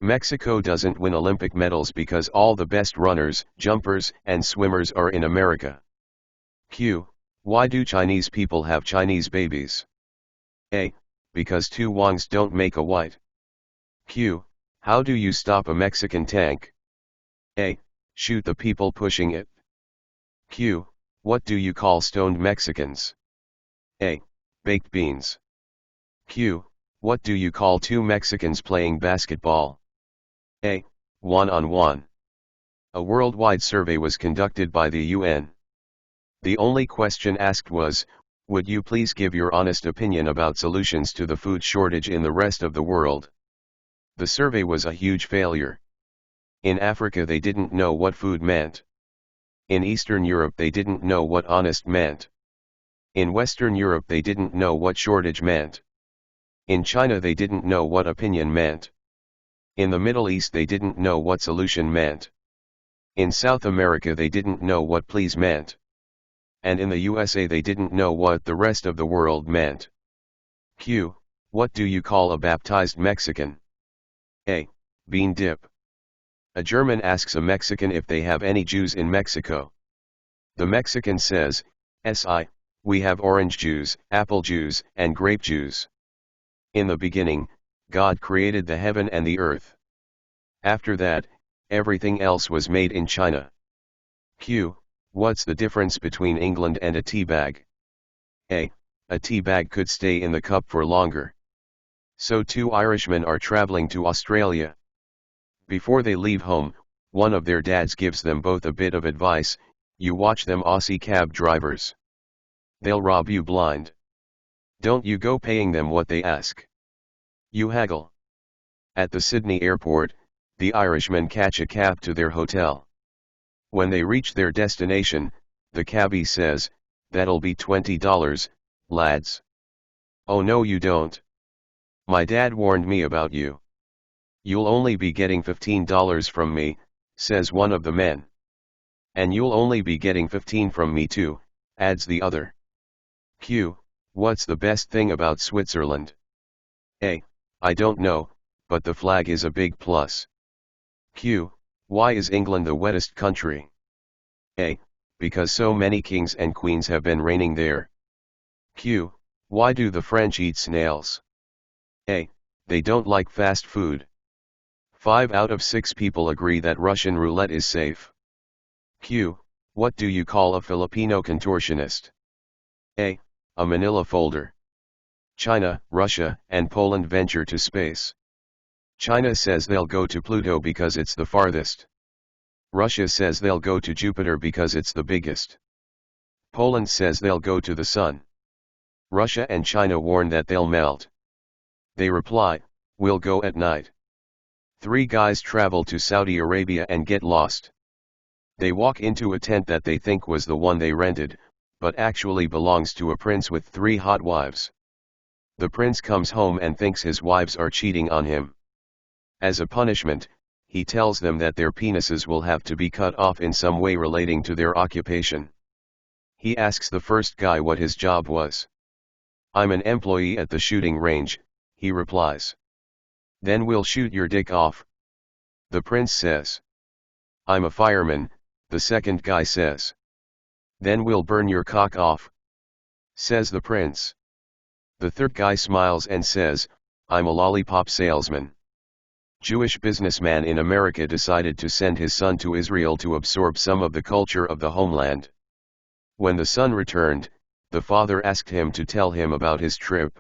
Mexico doesn't win Olympic medals because all the best runners, jumpers, and swimmers are in America. Q. Why do Chinese people have Chinese babies? A. Because two Wangs don't make a white. Q. How do you stop a Mexican tank? A. Shoot the people pushing it. Q. What do you call stoned Mexicans? A. Baked beans. Q. What do you call two Mexicans playing basketball? A. One-on-one. A worldwide survey was conducted by the UN. The only question asked was, would you please give your honest opinion about solutions to the food shortage in the rest of the world? The survey was a huge failure. In Africa they didn't know what food meant. In Eastern Europe they didn't know what honest meant. In Western Europe they didn't know what shortage meant. In China they didn't know what opinion meant. In the Middle East they didn't know what solution meant. In South America they didn't know what please meant. And in the USA they didn't know what the rest of the world meant. Q. What do you call a baptized Mexican? A. Bean dip. A German asks a Mexican if they have any Jews in Mexico. The Mexican says, "Si, we have orange Jews, apple Jews, and grape Jews. In the beginning, God created the heaven and the earth. After that, everything else was made in China." Q. What's the difference between England and a tea bag? A. A tea bag could stay in the cup for longer. So two Irishmen are traveling to Australia. Before they leave home, one of their dads gives them both a bit of advice: you watch them Aussie cab drivers. They'll rob you blind. Don't you go paying them what they ask. You haggle. At the Sydney airport, the Irishmen catch a cab to their hotel. When they reach their destination, the cabbie says, "That'll be $20, lads." "Oh no you don't. My dad warned me about you." "You'll only be getting $15 from me," says one of the men. "And you'll only be getting 15 from me too," adds the other. Q. What's the best thing about Switzerland? A. I don't know, but the flag is a big plus. Q. Why is England the wettest country? A. Because so many kings and queens have been reigning there. Q. Why do the French eat snails? A. They don't like fast food. 5 out of 6 people agree that Russian roulette is safe. Q. What do you call a Filipino contortionist? A. A manila folder. China, Russia, and Poland venture to space. China says they'll go to Pluto because it's the farthest. Russia says they'll go to Jupiter because it's the biggest. Poland says they'll go to the sun. Russia and China warn that they'll melt. They reply, "We'll go at night." 3 guys travel to Saudi Arabia and get lost. They walk into a tent that they think was the one they rented, but actually belongs to a prince with 3 hot wives. The prince comes home and thinks his wives are cheating on him. As a punishment, he tells them that their penises will have to be cut off in some way relating to their occupation. He asks the first guy what his job was. "I'm an employee at the shooting range," he replies. "Then we'll shoot your dick off." The prince says. "I'm a fireman," the second guy says. "Then we'll burn your cock off," says the prince. The third guy smiles and says, "I'm a lollipop salesman." Jewish businessman in America decided to send his son to Israel to absorb some of the culture of the homeland. When the son returned, the father asked him to tell him about his trip.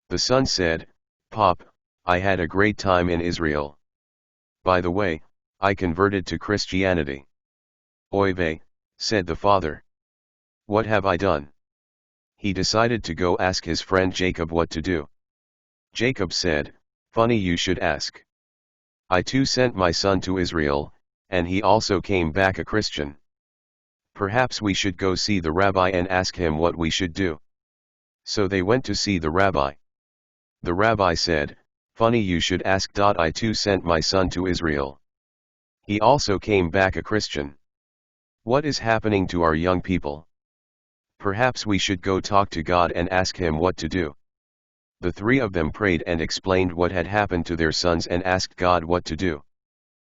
The son said, "Pop, I had a great time in Israel. By the way, I converted to Christianity." "Oy vey," said the father. "What have I done?" He decided to go ask his friend Jacob what to do. Jacob said, "Funny you should ask. I too sent my son to Israel, and he also came back a Christian. Perhaps we should go see the rabbi and ask him what we should do." So they went to see the rabbi. The rabbi said, "Funny you should ask. I too sent my son to Israel. He also came back a Christian. What is happening to our young people? Perhaps we should go talk to God and ask him what to do." The three of them prayed and explained what had happened to their sons and asked God what to do.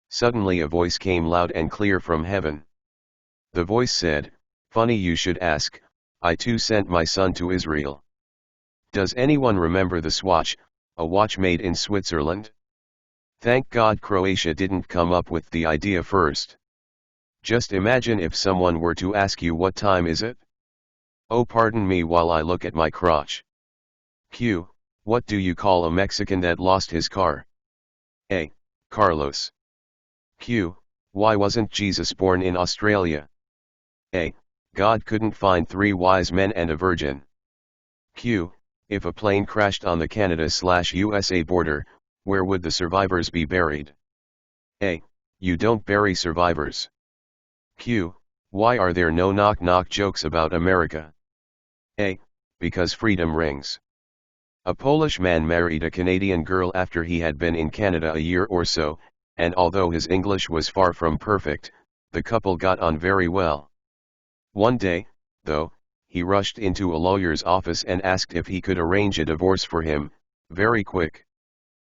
Suddenly a voice came loud and clear from heaven. The voice said, "Funny you should ask, I too sent my son to Israel." Does anyone remember the Swatch, a watch made in Switzerland? Thank God Croatia didn't come up with the idea first. Just imagine if someone were to ask you what time is it? Oh, pardon me while I look at my crotch. Q. What do you call a Mexican that lost his car? A. Carlos. Q. Why wasn't Jesus born in Australia? A. God couldn't find 3 wise men and a virgin. Q. If a plane crashed on the Canada/USA border, where would the survivors be buried? A. You don't bury survivors. Q. Why are there no knock-knock jokes about America? A. Because freedom rings. A Polish man married a Canadian girl after he had been in Canada a year or so, and although his English was far from perfect, the couple got on very well. One day, though, he rushed into a lawyer's office and asked if he could arrange a divorce for him, very quick.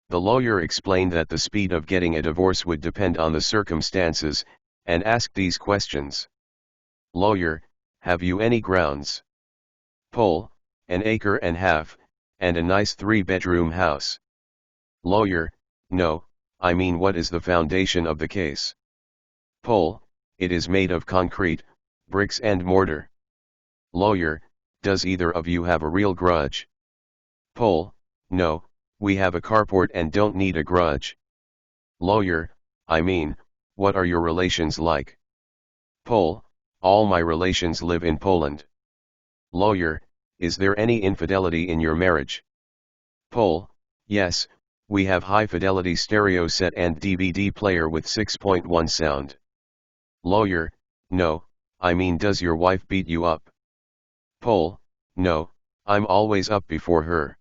The lawyer explained that the speed of getting a divorce would depend on the circumstances, and asked these questions. Lawyer, have you any grounds? Pole, 1.5 acres, and a nice 3-bedroom house. Lawyer, no, I mean what is the foundation of the case? Pole, it is made of concrete, bricks and mortar. Lawyer, does either of you have a real grudge? Pole, no, we have a carport and don't need a grudge. Lawyer, I mean, what are your relations like? Pole, all my relations live in Poland. Lawyer, is there any infidelity in your marriage? Pole, yes, we have high-fidelity stereo set and DVD player with 6.1 sound. Lawyer, no, I mean does your wife beat you up? Pole, no, I'm always up before her.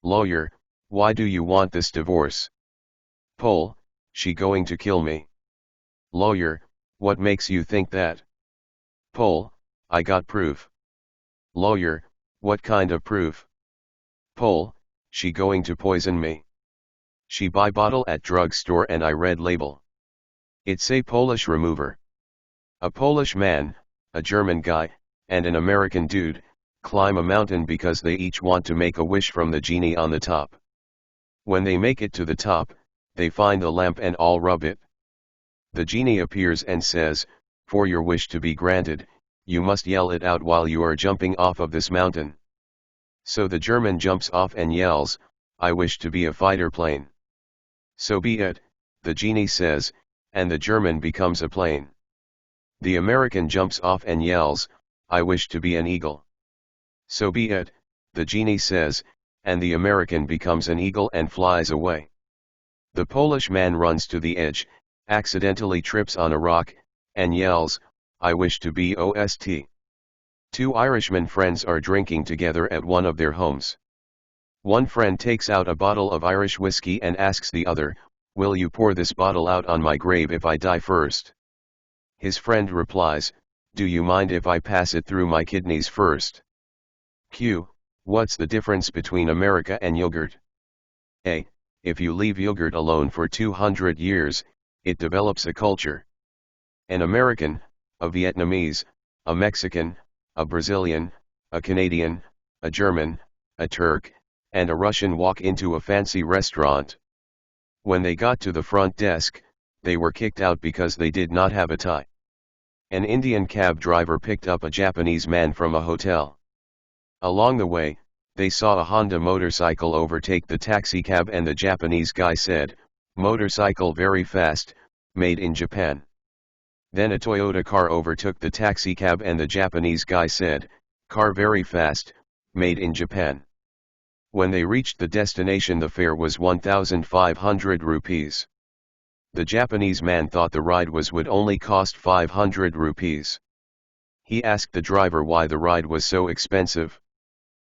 Lawyer, why do you want this divorce? Pole, she going to kill me. Lawyer, what makes you think that? Pole, I got proof. Lawyer, what kind of proof? Pole, she going to poison me. She buy bottle at drugstore and I read label. It say Polish remover. A Polish man, a German guy, and an American dude, climb a mountain because they each want to make a wish from the genie on the top. When they make it to the top, they find the lamp and all rub it. The genie appears and says, for your wish to be granted, you must yell it out while you are jumping off of this mountain. So the German jumps off and yells, I wish to be a fighter plane. So be it, the genie says, and the German becomes a plane. The American jumps off and yells, I wish to be an eagle. So be it, the genie says, and the American becomes an eagle and flies away. The Polish man runs to the edge, accidentally trips on a rock, and yells, I wish to be OST. 2 Irishmen friends are drinking together at one of their homes. One friend takes out a bottle of Irish whiskey and asks the other, will you pour this bottle out on my grave if I die first? His friend replies, do you mind if I pass it through my kidneys first? Q. What's the difference between America and yogurt? A. If you leave yogurt alone for 200 years, it develops a culture. An American, a Vietnamese, a Mexican, a Brazilian, a Canadian, a German, a Turk, and a Russian walk into a fancy restaurant. When they got to the front desk, they were kicked out because they did not have a tie. An Indian cab driver picked up a Japanese man from a hotel. Along the way, they saw a Honda motorcycle overtake the taxi cab and the Japanese guy said, motorcycle very fast, made in Japan. Then a Toyota car overtook the taxi cab and the Japanese guy said, car very fast, made in Japan. When they reached the destination the fare was 1,500 rupees. The Japanese man thought the ride would only cost 500 rupees. He asked the driver why the ride was so expensive.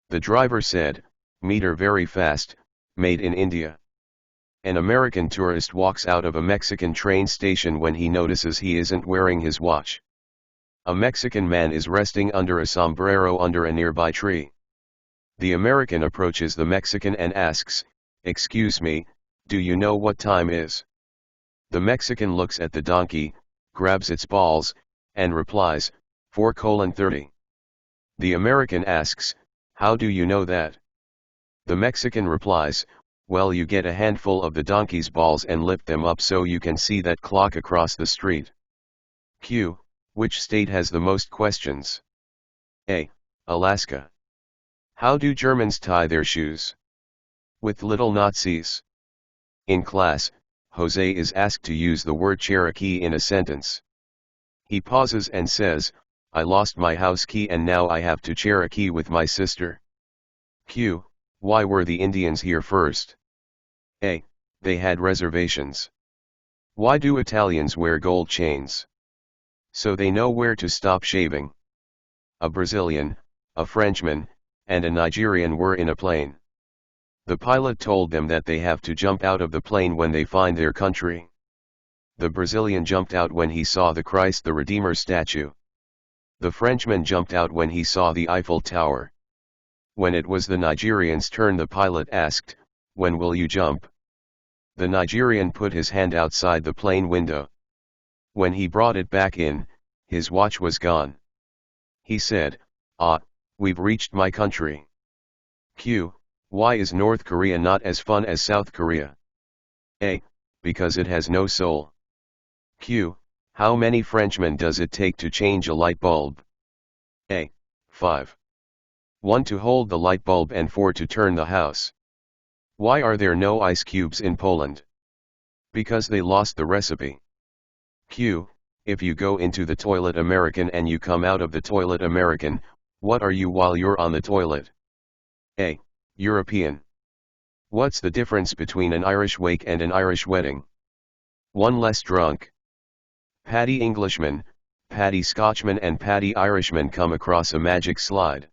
The driver said, meter very fast, made in India. An American tourist walks out of a Mexican train station when he notices he isn't wearing his watch. A Mexican man is resting under a sombrero under a nearby tree. The American approaches the Mexican and asks, "Excuse me, do you know what time is?" The Mexican looks at the donkey, grabs its balls, and replies, 4:30. The American asks, "How do you know that?" The Mexican replies, "Well, you get a handful of the donkey's balls and lift them up so you can see that clock across the street." Q. Which state has the most questions? A. Alaska. How do Germans tie their shoes? With little Nazis. In class, Jose is asked to use the word Cherokee in a sentence. He pauses and says, "I lost my house key and now I have to Cherokee with my sister." Q. Why were the Indians here first? A. They had reservations. Why do Italians wear gold chains? So they know where to stop shaving. A Brazilian, a Frenchman, and a Nigerian were in a plane. The pilot told them that they have to jump out of the plane when they find their country. The Brazilian jumped out when he saw the Christ the Redeemer statue. The Frenchman jumped out when he saw the Eiffel Tower. When it was the Nigerian's turn, the pilot asked, "When will you jump?" The Nigerian put his hand outside the plane window. When he brought it back in, his watch was gone. He said, "Ah, we've reached my country." Q. Why is North Korea not as fun as South Korea? A. Because it has no soul. Q. How many Frenchmen does it take to change a light bulb? A. 5. 1 to hold the light bulb and 4 to turn the house. Why are there no ice cubes in Poland? Because they lost the recipe. Q. If you go into the toilet American and you come out of the toilet American, what are you while you're on the toilet? A. European. What's the difference between an Irish wake and an Irish wedding? One less drunk. Paddy Englishman, Paddy Scotchman and Paddy Irishman come across a magic slide.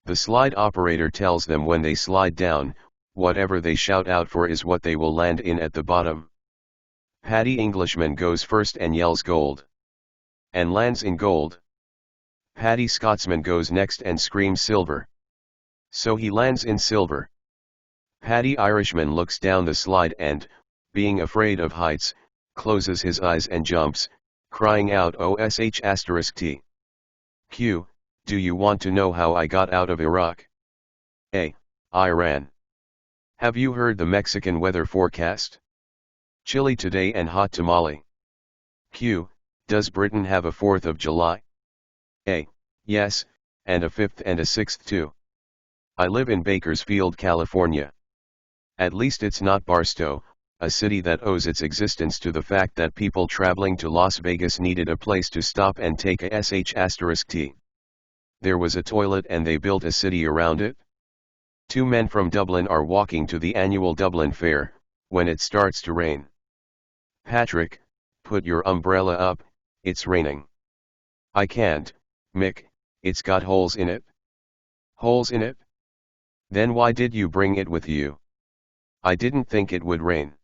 The slide operator tells them when they slide down, whatever they shout out for is what they will land in at the bottom. Paddy Englishman goes first and yells gold. And lands in gold. Paddy Scotsman goes next and screams silver. So he lands in silver. Paddy Irishman looks down the slide and, being afraid of heights, closes his eyes and jumps, crying out OSH*T. Q. Do you want to know how I got out of Iraq? A. Iran. Have you heard the Mexican weather forecast? Chilly today and hot tamale. Q. Does Britain have a 4th of July? A. Yes, and a 5th and a 6th too. I live in Bakersfield, California. At least it's not Barstow, a city that owes its existence to the fact that people traveling to Las Vegas needed a place to stop and take a SH*T. There was a toilet and they built a city around it. 2 men from Dublin are walking to the annual Dublin Fair, when it starts to rain. Patrick, put your umbrella up, it's raining. I can't, Mick, it's got holes in it. Holes in it? Then why did you bring it with you? I didn't think it would rain.